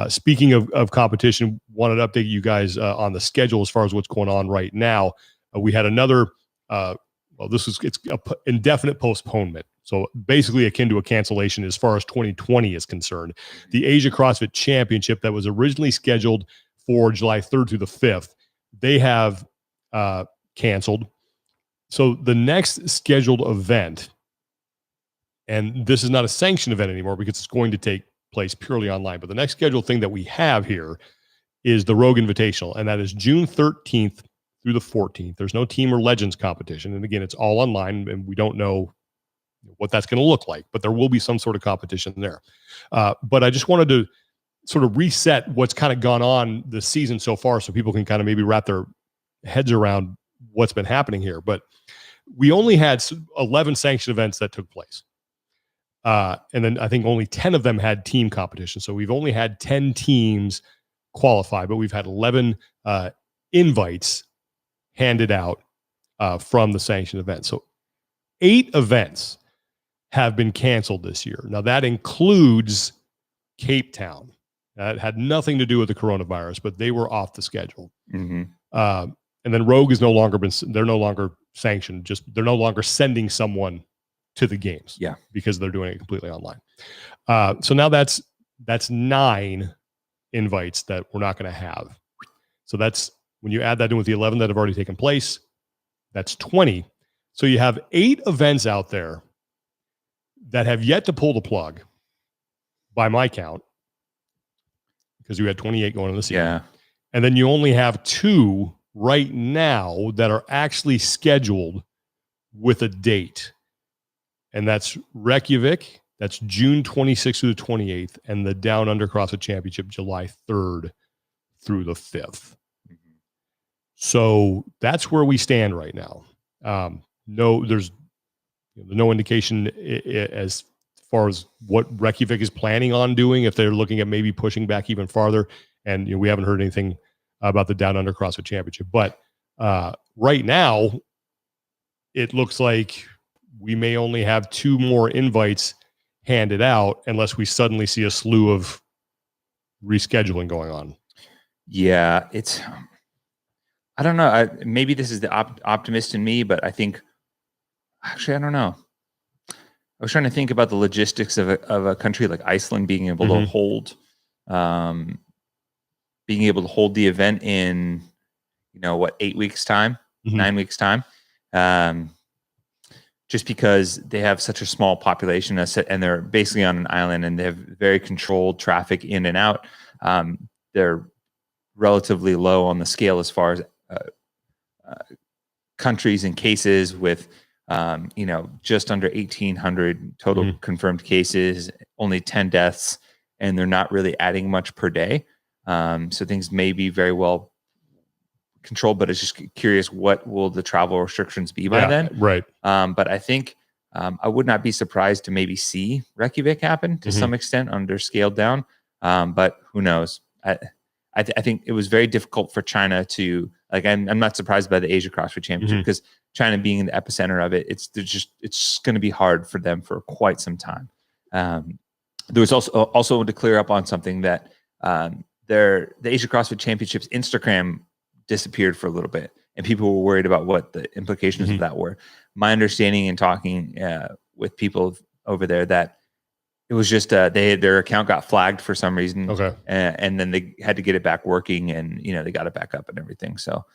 Speaking of competition, wanted to update you guys on the schedule as far as what's going on right now. We had another, it's indefinite postponement. So basically akin to a cancellation as far as 2020 is concerned. The Asia CrossFit Championship that was originally scheduled for July 3rd through the 5th, they have canceled. So the next scheduled event, and this is not a sanctioned event anymore because it's going to take place purely online, but the next scheduled thing that we have here is the Rogue Invitational, and that is June 13th through the 14th. There's no team or legends competition. And again, it's all online, and we don't know what that's going to look like, but there will be some sort of competition there. But I just wanted to sort of reset what's kind of gone on this season so far so people can kind of maybe wrap their heads around what's been happening here. But we only had 11 sanctioned events that took place. And then I think only 10 of them had team competition. So we've only had 10 teams qualify, but we've had 11 invites handed out from the sanctioned event. So 8 events have been canceled this year. Now that includes Cape Town. That had nothing to do with the coronavirus, but they were off the schedule. Mm-hmm. And then Rogue is no longer sanctioned. They're no longer sending someone to the games. Yeah. Because they're doing it completely online. So now that's 9 invites that we're not going to have. So that's, when you add that in with the 11 that have already taken place, that's 20. So you have 8 events out there that have yet to pull the plug by my count, because you had 28 going in the season. Yeah. And then you only have 2 right now that are actually scheduled with a date. And that's Reykjavik. That's June 26th through the 28th. And the Down Under CrossFit Championship, July 3rd through the 5th. So that's where we stand right now. There's no indication as far as what Reykjavik is planning on doing, if they're looking at maybe pushing back even farther. And we haven't heard anything about the Down Under CrossFit Championship. But right now, it looks like we may only have 2 more invites handed out unless we suddenly see a slew of rescheduling going on. Yeah, I don't know. Maybe this is the optimist in me, but I think, actually, I don't know. I was trying to think about the logistics of a country like Iceland being able to hold, the event in, 8 weeks time, 9 weeks time. Just because they have such a small population and they're basically on an island and they have very controlled traffic in and out. They're relatively low on the scale as far as countries and cases with, just under 1,800 total confirmed cases, only 10 deaths, and they're not really adding much per day. So things may be very well controlled, but it's just curious, what will the travel restrictions be by then? Right. But I think I would not be surprised to maybe see Reykjavik happen to some extent under scaled down. But who knows? I think it was very difficult for China to, I'm not surprised by the Asia CrossFit Championship because China being in the epicenter of it, it's going to be hard for them for quite some time. There was also to clear up on something that the Asia CrossFit Championships Instagram disappeared for a little bit, and people were worried about what the implications of that were. My understanding in talking with people over there, that it was just their account got flagged for some reason, and then they had to get it back working, and they got it back up and everything. So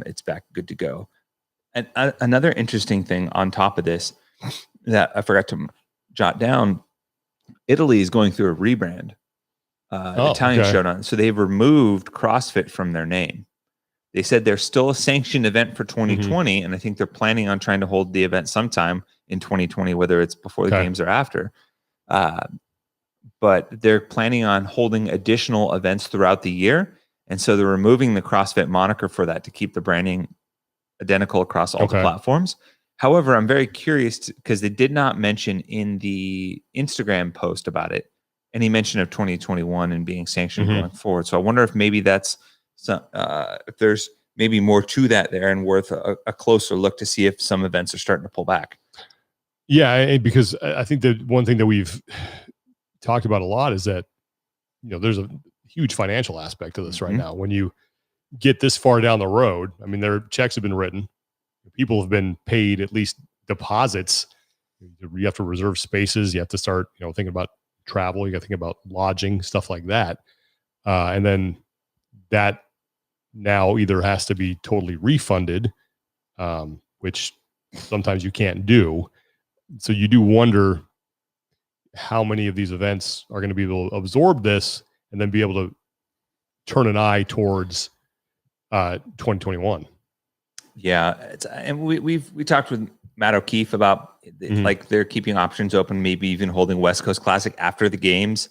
it's back good to go. And another interesting thing on top of this that I forgot to jot down: Italy is going through a rebrand. Italian showdown, so they've removed CrossFit from their name. They said they're still a sanctioned event for 2020, and I think they're planning on trying to hold the event sometime in 2020, whether it's before the games or after. But they're planning on holding additional events throughout the year, and so they're removing the CrossFit moniker for that to keep the branding identical across all the platforms. However, I'm very curious because they did not mention in the Instagram post about it any mention of 2021 and being sanctioned going forward. So I wonder if maybe that's if there's maybe more to that there and worth a closer look to see if some events are starting to pull back. Yeah, because I think that one thing that we've talked about a lot is that there's huge financial aspect to this right Mhm. now. When you get this far down the road, I mean, their checks have been written. People have been paid at least deposits. You have to reserve spaces. You have to start, thinking about travel. You got to think about lodging, stuff like that. And then that now either has to be totally refunded, which sometimes you can't do. So you do wonder how many of these events are going to be able to absorb this and then be able to turn an eye towards 2021. Yeah, and we talked with Matt O'Keefe about like they're keeping options open, maybe even holding West Coast Classic after the games,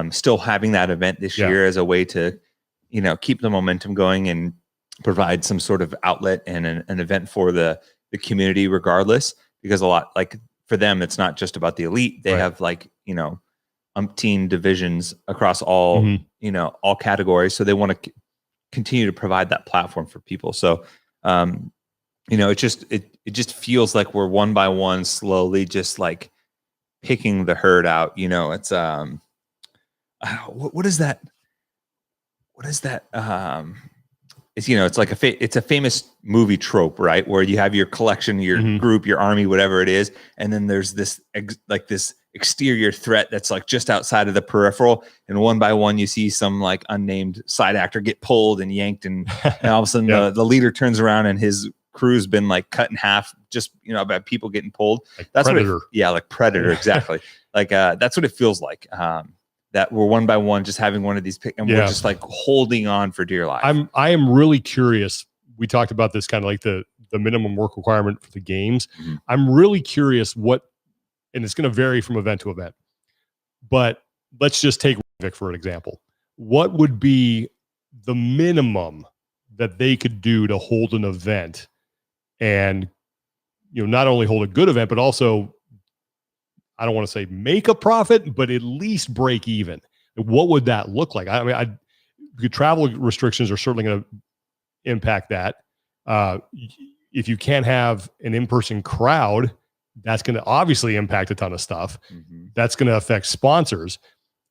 still having that event this year as a way to, keep the momentum going and provide some sort of outlet and an event for the community, regardless. Because a lot, like for them, it's not just about the elite; they have like umpteen divisions across all all categories, so they want to continue to provide that platform for people. So. It just feels like we're one by one slowly just like picking the herd out. It's what is that? What is that? It's like it's a famous movie trope, right? Where you have your collection, your group, your army, whatever it is, and then there's this this exterior threat that's like just outside of the peripheral, and one by one you see some like unnamed side actor get pulled and yanked, and all of a sudden the leader turns around and his crew's been like cut in half, just by people getting pulled. Like that's Predator. Like Predator, exactly. Like that's what it feels like. That we're one by one just having one of these and we're just like holding on for dear life. I am really curious. We talked about this kind of like the minimum work requirement for the games. I'm really curious and it's going to vary from event to event, but let's just take Vic for an example. What would be the minimum that they could do to hold an event and, not only hold a good event, but also, I don't want to say make a profit, but at least break even? What would that look like? I mean, travel restrictions are certainly going to impact that. If you can't have an in-person crowd, that's going to obviously impact a ton of stuff. That's going to affect sponsors.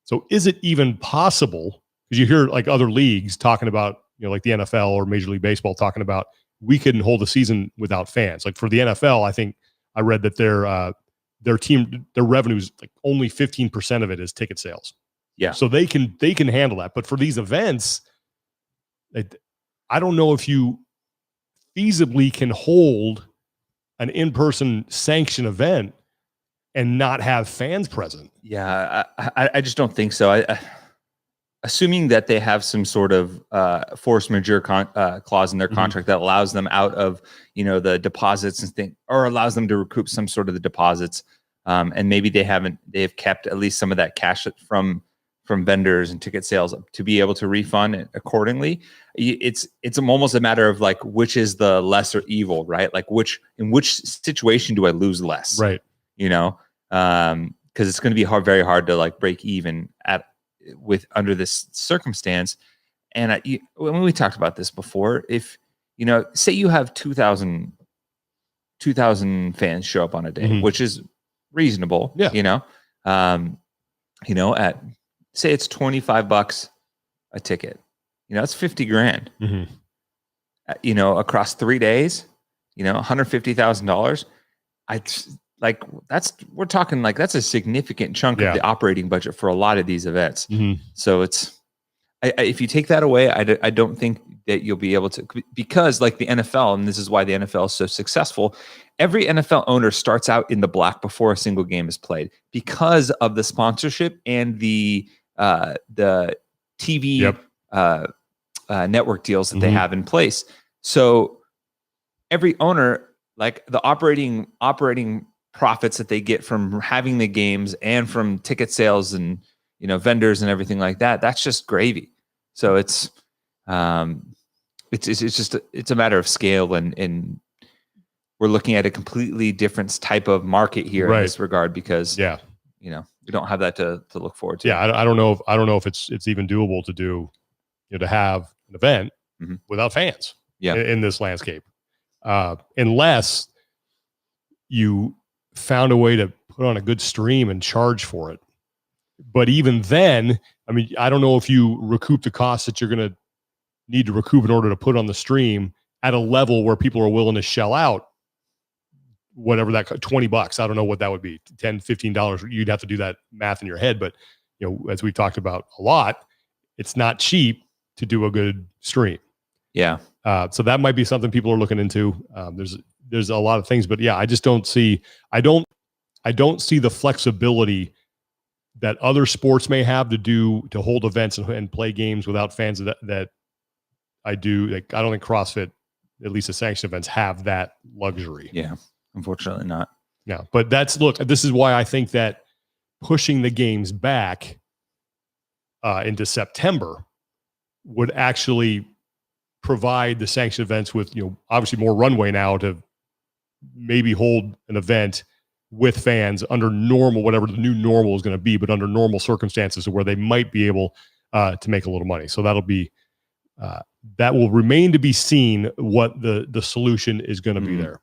So is it even possible? Because you hear like other leagues talking about, like the NFL or Major League Baseball talking about, we couldn't hold a season without fans. Like for the NFL, I think I read that their team, their revenues, like only 15% of it is ticket sales. Yeah. So they can handle that. But for these events, I don't know if you feasibly can hold an in-person sanctioned event and not have fans present. Yeah, I just don't think so. Assuming that they have some sort of force majeure clause in their contract that allows them out of the deposits and things, or allows them to recoup some sort of the deposits, and maybe they have kept at least some of that cash from vendors and ticket sales to be able to refund it accordingly. It's almost a matter of like which is the lesser evil, right? Like in which situation do I lose less, right? Because it's going to be very hard to like break even under this circumstance. And when we talked about this before, if say you have 2,000 fans show up on a day, which is reasonable, at say it's $25 a ticket, that's $50,000, across 3 days, $150,000. We're talking like that's a significant chunk of the operating budget for a lot of these events. So if you take that away, I don't think that you'll be able to, because like the NFL, and this is why the NFL is so successful, every NFL owner starts out in the black before a single game is played because of the sponsorship and the TV network deals that they have in place. So every owner, like the operating profits that they get from having the games and from ticket sales and vendors and everything like that, that's just gravy. So it's just it's a matter of scale, and we're looking at a completely different type of market here in this regard, because we don't have that to look forward to. I don't know if it's even doable to do to have an event without fans in this landscape, unless you found a way to put on a good stream and charge for it. But even then, I mean, I don't know if you recoup the costs that you're going to need to recoup in order to put on the stream at a level where people are willing to shell out whatever that $20. I don't know what that would be, $10, $15. You'd have to do that math in your head. But, you know, as we've talked about a lot, it's not cheap to do a good stream. Yeah. So that might be something people are looking into. There's a lot of things, but yeah, I just don't see, I don't see the flexibility that other sports may have to hold events and play games without fans that I do. Like, I don't think CrossFit, at least the sanctioned events, have that luxury. Yeah. Unfortunately not. Yeah. But this is why I think that pushing the games back into September would actually provide the sanctioned events with, you know, obviously more runway now to maybe hold an event with fans under normal, whatever the new normal is going to be, but under normal circumstances where they might be able to make a little money. So that'll be, that will remain to be seen what the solution is going to be there.